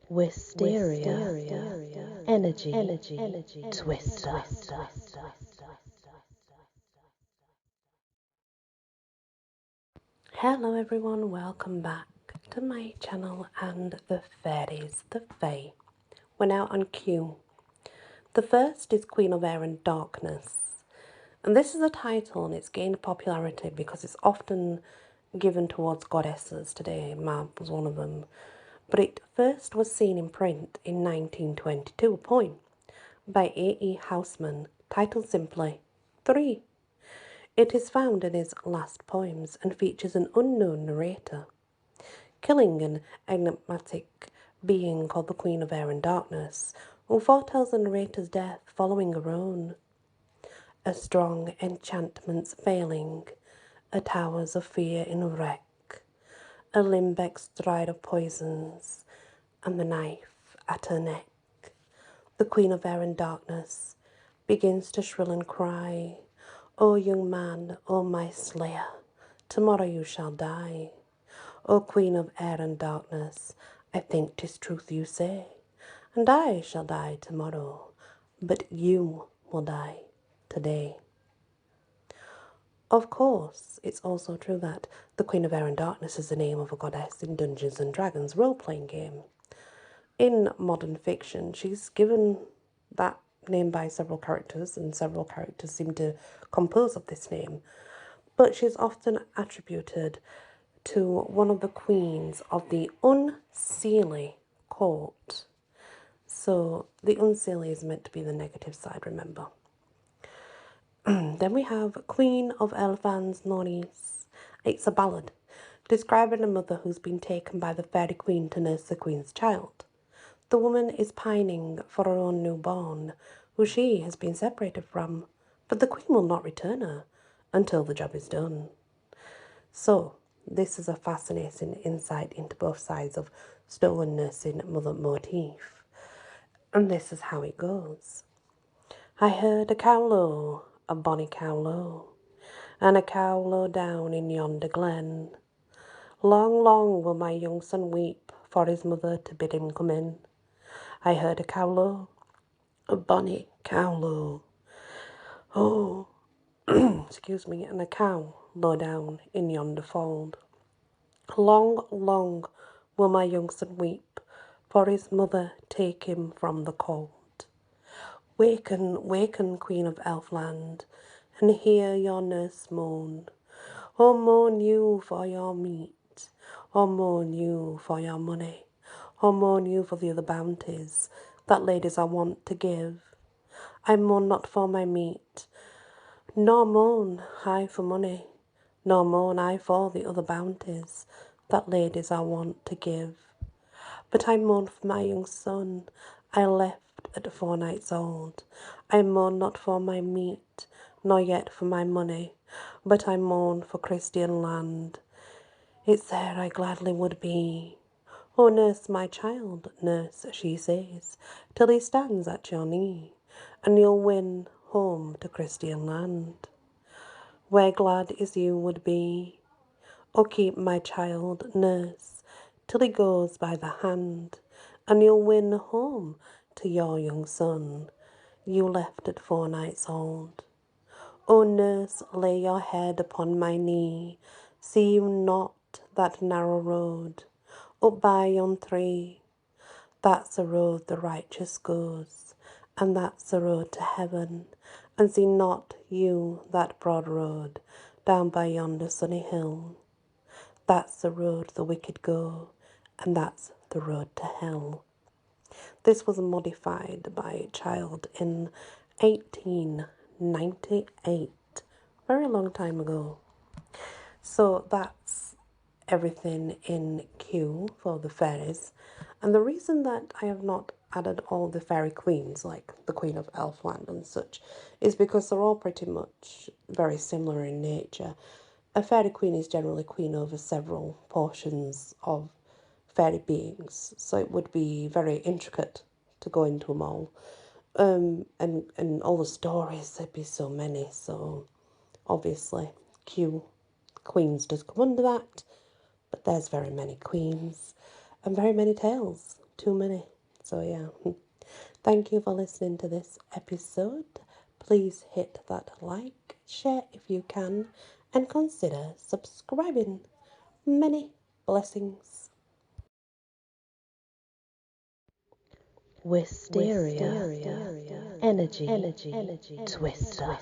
Wysteria, energy, twister. Hello everyone, welcome back to my channel and the fairies, the fae. We're now on Q. The first is Queen of Air and Darkness. And this is a title and it's gained popularity because it's often given towards goddesses. Today, Mab was one of them. But it first was seen in print in 1922, a poem by A.E. Houseman, titled simply 3. It is found in his last poems and features an unknown narrator, killing an enigmatic being called the Queen of Air and Darkness, who foretells the narrator's death following her own. A strong enchantment's failing, a towers of fear in wreck, a limbeck stride of poisons, and the knife at her neck. The Queen of Air and Darkness begins to shrill and cry, O young man, O my slayer, tomorrow you shall die. O Queen of Air and Darkness, I think 'tis truth you say, and I shall die tomorrow, but you will die today. Of course, it's also true that the Queen of Air and Darkness is the name of a goddess in Dungeons and Dragons role-playing game. In modern fiction, she's given that name by several characters, and several characters seem to compose of this name, but she's often attributed to one of the queens of the Unseelie court. So the Unseelie is meant to be the negative side, remember. Then we have Queen of Elfans Nornis. It's a ballad describing a mother who's been taken by the fairy queen to nurse the queen's child. The woman is pining for her own newborn, who she has been separated from, but the queen will not return her until the job is done. So, this is a fascinating insight into both sides of stolen nursing mother motif. And this is how it goes. I heard a cow low, a bonny cow low, and a cow low down in yonder glen. Long, long will my young son weep for his mother to bid him come in. I heard a cow low, a bonny cow low. Oh, excuse me, and a cow low down in yonder fold. Long, long will my young son weep, for his mother take him from the cold. Waken, waken, Queen of Elfland, and hear your nurse moan. Oh, moan you for your meat, oh, moan you for your money, oh, moan you for the other bounties that ladies are wont to give. I moan not for my meat, nor moan I for money, nor moan I for the other bounties that ladies are wont to give. But I moan for my young son I left at 4 nights old. I moan not for my meat, nor yet for my money, but I moan for Christian land. It's there I gladly would be. Oh, nurse my child, nurse, she says, till he stands at your knee, and you'll win home to Christian land, where glad as you would be. Oh, keep my child, nurse, till he goes by the hand, and you'll win home to your young son you left at 4 nights old. Oh, nurse, lay your head upon my knee, see you not that narrow road up by yon tree? That's the road the righteous goes, and that's the road to heaven. And see not you that broad road down by yonder sunny hill? That's the road the wicked go, and that's the road to hell. This was modified by a child in 1898, very long time ago. So that's everything in Q for the fairies. And the reason that I have not added all the fairy queens, like the Queen of Elfland and such, is because they're all pretty much very similar in nature. A fairy queen is generally queen over several portions of fairy beings, so it would be very intricate to go into them all. And all the stories, there'd be so many, so obviously Q Queens does come under that, but there's very many queens and very many tales too many. So yeah, thank you for listening to this episode. Please hit that like, share if you can, and consider subscribing. Many blessings. Wysteria, energy, twister.